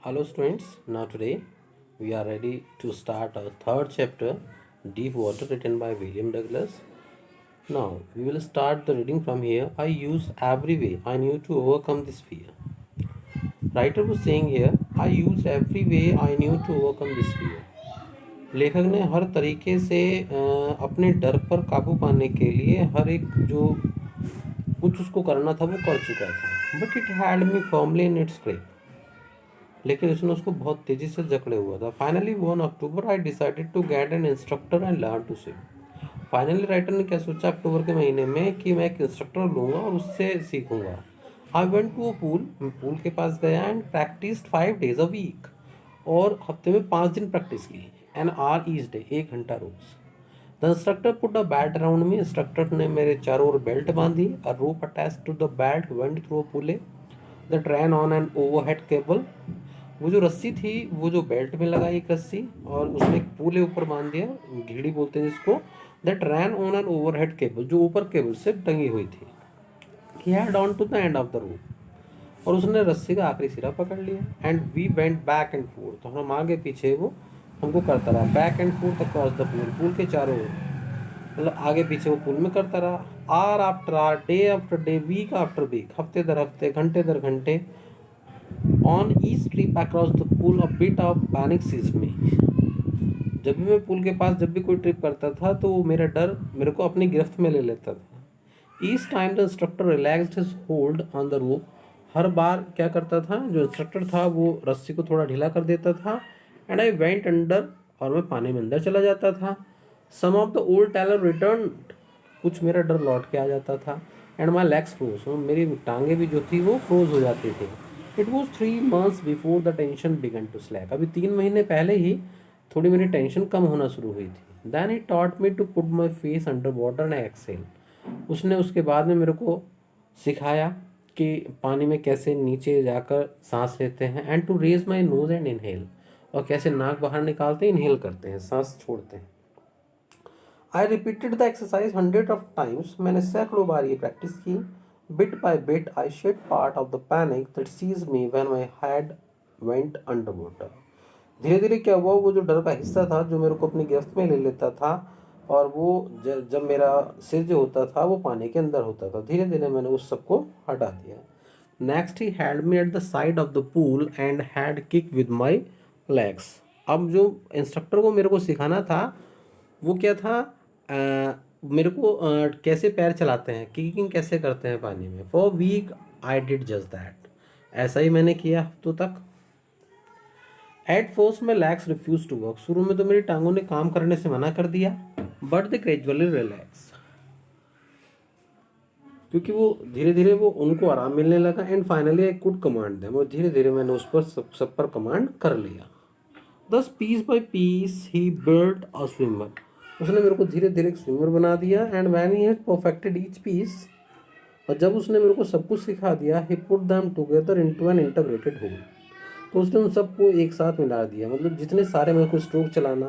Hello students, now today we are ready to start our third chapter, Deep Water, written by William Douglas. Now we will start the reading from here. I use every way I knew to overcome this fear. Writer was saying here, I use every way I knew to overcome this fear. लेखक ने हर तरीके से अपने डर पर काबू पाने के लिए हर एक जो कुछ उसको करना था वो कर चुका था. But it had me firmly in its grip. लेकिन उसने उसको बहुत तेजी से जकड़े हुआ था. Finally 1 October I decided to get an instructor and learn to swim. Finally writer ने क्या सोचा अक्टूबर के महीने में कि मैं एक इंस्ट्रक्टर लूँगा और उससे सीखूंगा. I went to a pool. मैं पूल के पास गया and practised 5 days a week. और हफ्ते में 5 दिन प्रैक्टिस की. एन आवर ईच डे, 1 घंटा रोज. The instructor put a belt around me. Instructor ने मेरे चारों ओर बेल्ट बांधी. A rope attached to the belt went through a pulley that ran on an overhead cable. वो जो रस्सी थी वो जो बेल्ट में लगाई एक रस्सी और उसमें एक पूले ऊपर बांध दिया, घीड़ी बोलते हैं जिसको. That ran on an overhead cable, जो ऊपर केबल से टंगी हुई थी. He had on to the end of the rope. और उसने रस्सी का आखिरी सिरा पकड़ लिया. And we went back and forth. तो हम आगे पीछे वो हमको करता रहा. Back and forth across the pool. Pool के चारों ओर, मतलब आगे पीछे वो पूल में करता रहा. Hour after hour, day after day, week after week, हफ्ते दर हफ्ते, घंटे दर घंटे. On each trip across the pool a bit of panic seized me. जब भी मैं पूल के पास जब भी कोई ट्रिप करता था तो मेरा डर मेरे को अपनी गिरफ्त में ले लेता था. Each time the instructor relaxed his hold on the rope. हर बार क्या करता था जो इंस्ट्रक्टर था वो रस्सी को थोड़ा ढीला कर देता था. एंड आई वेंट अंडर, और मैं पानी में अंदर चला जाता था. Some of the old terror return. कुछ मेरा डर लौट के आ जाता था. And my legs froze. मेरी टांगे भी जो थी वो फ्रोज हो जाती थी. It was 3 months before the tension began to slack. अभी 3 महीने पहले ही थोड़ी मेरी टेंशन कम होना शुरू हुई थी. Then he taught me to put my face under water and exhale. उसने उसके बाद में मेरे को सिखाया कि पानी में कैसे नीचे जाकर सांस लेते हैं. And to raise my nose and inhale. और कैसे नाक बाहर निकालते हैं, इनहेल करते हैं, सांस छोड़ते हैं. I repeated the exercise 100 times. मैंने सैकड़ों बार ये प्रैक्टिस की. Bit by bit, I shed part of the panic that seized me when my head went underwater. धीरे धीरे क्या हुआ, वो जो डर का हिस्सा था जो मेरे को अपनी गिरफ्त में ले लेता था और वो जब मेरा सिर जो होता था वो पानी के अंदर होता था, धीरे धीरे मैंने उस सबको हटा दिया. Next he had me at the side of the pool and had kick with my legs. अब जो इंस्ट्रक्टर को मेरे को सिखाना था वो क्या था, मेरे को कैसे पैर चलाते हैं, किकिंग कैसे करते हैं पानी में. For week I did just that. ऐसा ही मैंने किया हफ्तों तक. At first my legs refuse to work. शुरू में तो मेरी टांगों ने काम करने से मना कर दिया. But they gradually relax. क्योंकि वो धीरे धीरे वो उनको आराम मिलने लगा. And finally I could command them. और धीरे धीरे मैंने उस पर सब पर कमांड कर लिया. Thus piece by piece he built a swimmer. उसने मेरे को धीरे धीरे एक स्विमर बना दिया. And when he had perfected each piece, और जब उसने मेरे को सब कुछ सिखा दिया, he put them together into an integrated whole. तो उसने उन सबको एक साथ मिला दिया. मतलब जितने सारे मेरे को स्ट्रोक चलाना,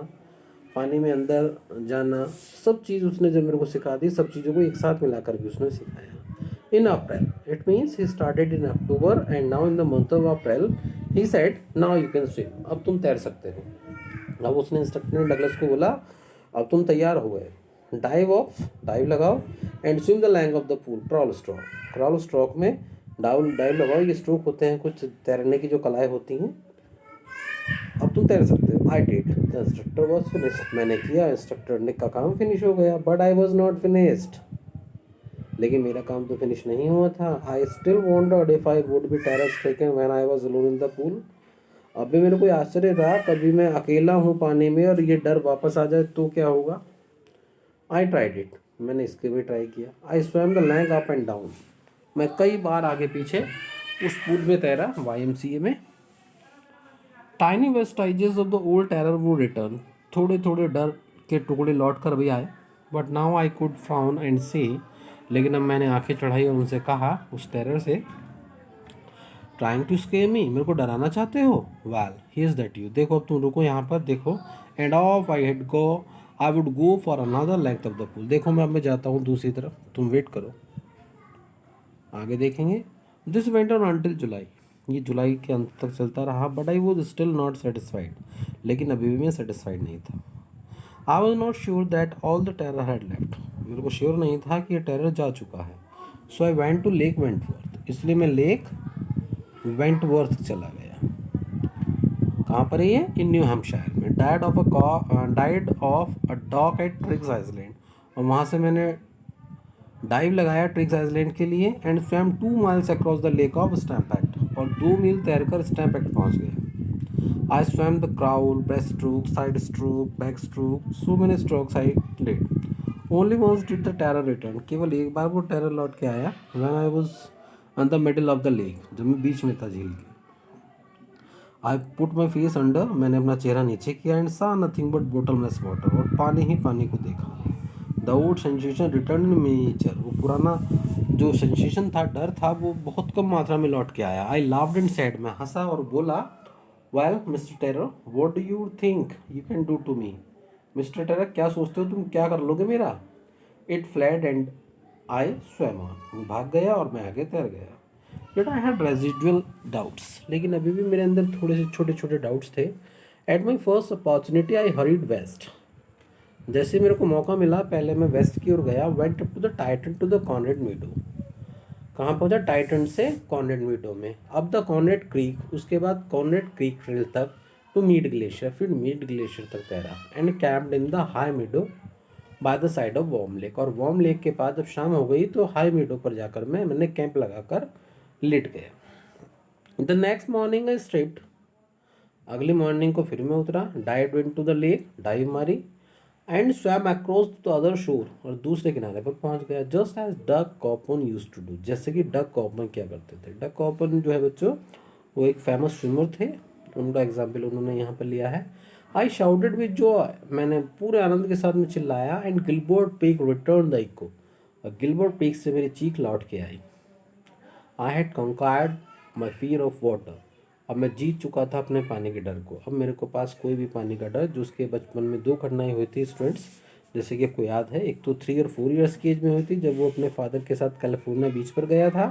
पानी में अंदर जाना, सब चीज़ उसने जब मेरे को सिखा दी, सब चीज़ों को एक साथ मिलाकर भी उसने सिखाया. In April, it means he started in October and now in the month of April he said now you can swim. अब तुम तैर सकते हो. अब उसने इंस्ट्रक्टर ने डगलस को बोला अब तुम तैयार हो गए. डाइव लगाओ. And swim the length of the pool. Crawl stroke में डाइव लगाओ. ये स्ट्रोक होते हैं कुछ तैरने की जो कलाएं होती हैं. अब तुम तैर सकते हो. I did. The instructor was finished. मैंने किया, इंस्ट्रक्टर ने का काम फिनिश हो गया. But I was not finished. लेकिन मेरा काम तो फिनिश नहीं हुआ था. I still wandered if I would be terror stricken when I was alone in the pool. अब भी मेरे को आश्चर्य था, कभी मैं अकेला हूँ पानी में और ये डर वापस आ जाए तो क्या होगा. I tried it. मैंने इसके भी ट्राई किया. I swam the length up and down. मैं कई बार आगे पीछे उस पूल में तैरा, YMCA में. Tiny vestiges of the old terror would return. थोड़े थोड़े डर के टुकड़े लौट कर भी आए. But now I could frown and say. लेकिन अब मैंने आंखें चढ़ाई और उनसे कहा, उस टेरर से, ट्राइंग टू स्केयर मी, मेरे को डराना चाहते हो. Well here's that you. देखो अब तुम रुको यहाँ पर, देखो. And off I would go for another length of the pool. देखो मैं जाता हूँ दूसरी तरफ, तुम वेट करो, आगे देखेंगे. दिस वेंट ऑन अंटिल जुलाई. ये जुलाई के अंत तक चलता रहा, but I was still not satisfied, लेकिन अभी भी मैं सेटिस्फाइड नहीं था। I was not sure that all the terror had left, मेरे को श्योर नहीं था कि ये टेरर जा चुका है। So I went to Lake Wentworth, इसलिए मैं लेक वेंटवर्थ चला गया। कहाँ पर है ये? इन न्यू हैम्पशायर में। Died of a dock at Triggs Island, और वहाँ से मैंने डाइव लगाया ट्रिग्स आइलैंड के लिए। And swam 2 miles across the lake of Stamp Act, और 2 मील तैरकर स्टैम्पैक्ट पहुँच गया। I swam the crawl, breast stroke, side stroke, back stroke, so many strokes I did. Only once did the terror return, केवल एक बार वो टेरर लौट के आया। When I was on the middle of the lake, जब मैं बीच में था झील के। I put my face under, मैंने अपना चेहरा नीचे किया। एंड सा नथिंग बट बॉटललेस वाटर, और पानी ही पानी को देखा। The old sensation return in nature, वो पुराना जो सेंसेशन था, डर था, वो बहुत कम मात्रा में लौट के आया। आई लाफ्ड एंड सेड, मैं हंसा और बोला, well mister terror, what do you think you can do to me? Mister terror, क्या सोचते हो तुम क्या कर लोगे मेरा? It fled and I swam on, वो भाग गया और मैं आगे तैर गया। But I had residual doubts, लेकिन अभी भी मेरे अंदर थोड़े से छोटे छोटे डाउट्स थे। At my first opportunity I hurried west, जैसे मेरे को मौका मिला पहले मैं वेस्ट की ओर गया। Went up to the Tieton to the Conrad meadow, कहाँ पहुँचा? टाइटन से कॉनरेड मीडो में। अब द कॉनरेड क्रीक, उसके बाद कॉनरेड क्रीक ट्रेल तक, टू मीड ग्लेशियर, फिर मीड ग्लेशियर तक तैरा। And camped in the high meadow by the side of Warm Lake, और वॉर्म लेक के पास जब शाम हो गई तो हाई मीडो पर जाकर मैंने कैंप लगाकर लेट गया। The next morning I stripped, अगली मॉर्निंग को फिर मैं उतरा। Dive into the lake, dive मारी। And swam across the other shore, और दूसरे किनारे पर पहुंच गया। Just as Doug Copan use to do, जैसे कि डक कॉपन क्या करते थे। डक कॉपन जो है बच्चों, वो एक फेमस स्विमर थे, उनका एग्जाम्पल उन्होंने यहाँ पर लिया है। आई शाउटेड विद जॉय, मैंने पूरे आनंद के साथ में चिल्लाया। And Gilbert Peak return the echo, और गिलबर्ट पीक से मेरी चीख लौट के आई। I had conquered my fear of water, अब मैं जीत चुका था अपने पानी के डर को। अब मेरे को पास कोई भी पानी का डर, जो उसके बचपन में 2 घटनाएं हुई थी स्टूडेंट्स, जैसे कि आपको याद है। एक तो 3 और 4 ईयर्स की एज में हुई थी, जब वो अपने फादर के साथ कैलिफोर्निया बीच पर गया था,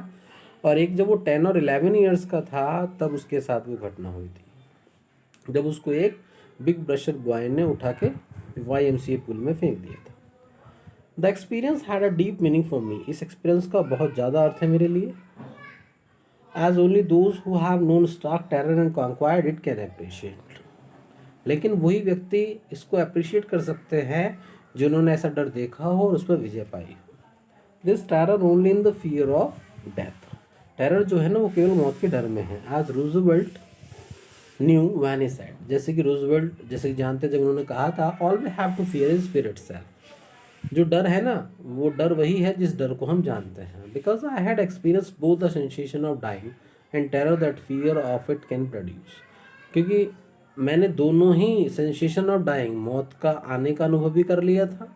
और एक जब वो 10 और 11 ईयर्स का था, तब उसके साथ वो घटना हुई थी, जब उसको एक बिग ब्रशर बॉय ने उठा के YMCA पूल में फेंक दिया था। The experience had a deep meaning for me, इस एक्सपीरियंस का बहुत ज़्यादा अर्थ है मेरे लिए। As only those who have known stark terror and conquered it can appreciate, लेकिन वही व्यक्ति इसको अप्रिशिएट कर सकते हैं जिन्होंने ऐसा डर देखा हो और उस पर विजय पाई। This terror only in the fear of death, टेरर जो है ना वो केवल मौत के डर में है। As Roosevelt knew when he said, जैसे कि रूजवेल्ट जैसे कि जानते जब उन्होंने कहा था, all we have to fear is fear itself, जो डर है ना वो डर वही है जिस डर को हम जानते हैं। Because I had experience both the sensation of dying and terror that fear of it can produce, क्योंकि मैंने दोनों ही सेंसेशन ऑफ डाइंग, मौत का आने का अनुभव भी कर लिया था,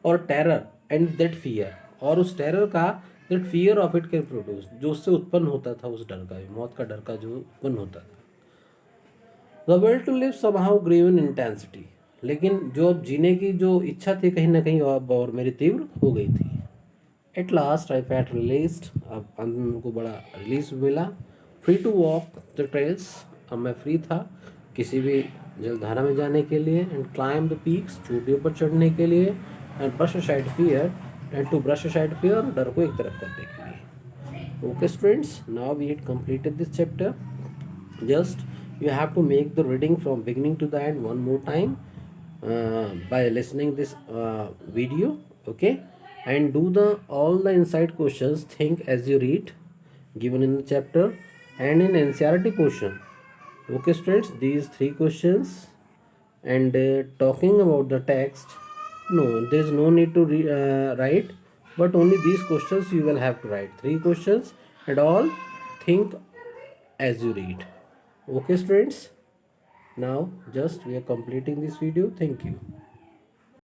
और टेरर एंड दैट फियर, और उस टेरर का that fear of it can produce, जो उससे उत्पन्न होता था, उस डर का, मौत का डर का जो उत्पन्न होता था। The will to live somehow grew in intensity, लेकिन जो अब जीने की जो इच्छा थी कहीं ना कहीं और मेरी तीव्र हो गई थी। At last I felt released, अब अंत में मेरे को बड़ा रिलीज मिला। Free to walk the trails, अब मैं फ्री था किसी भी जलधारा में जाने के लिए। एंड क्लाइम द पीक्स, चोटियों पर चढ़ने के लिए। And brush aside fear, and to brush aside fear, डर को एक तरफ करने के लिए। Okay students, now we had completed this chapter. Just you have to make the reading from beginning to the end one more time by listening this video, okay, and do the all the inside questions, think as you read given in the chapter and in NCERT portion. Okay students, these 3 questions, and talking about the text, no, there is no need to write, but only these questions you will have to write. 3 questions and all think as you read. Okay students, now just we are completing this video. Thank you.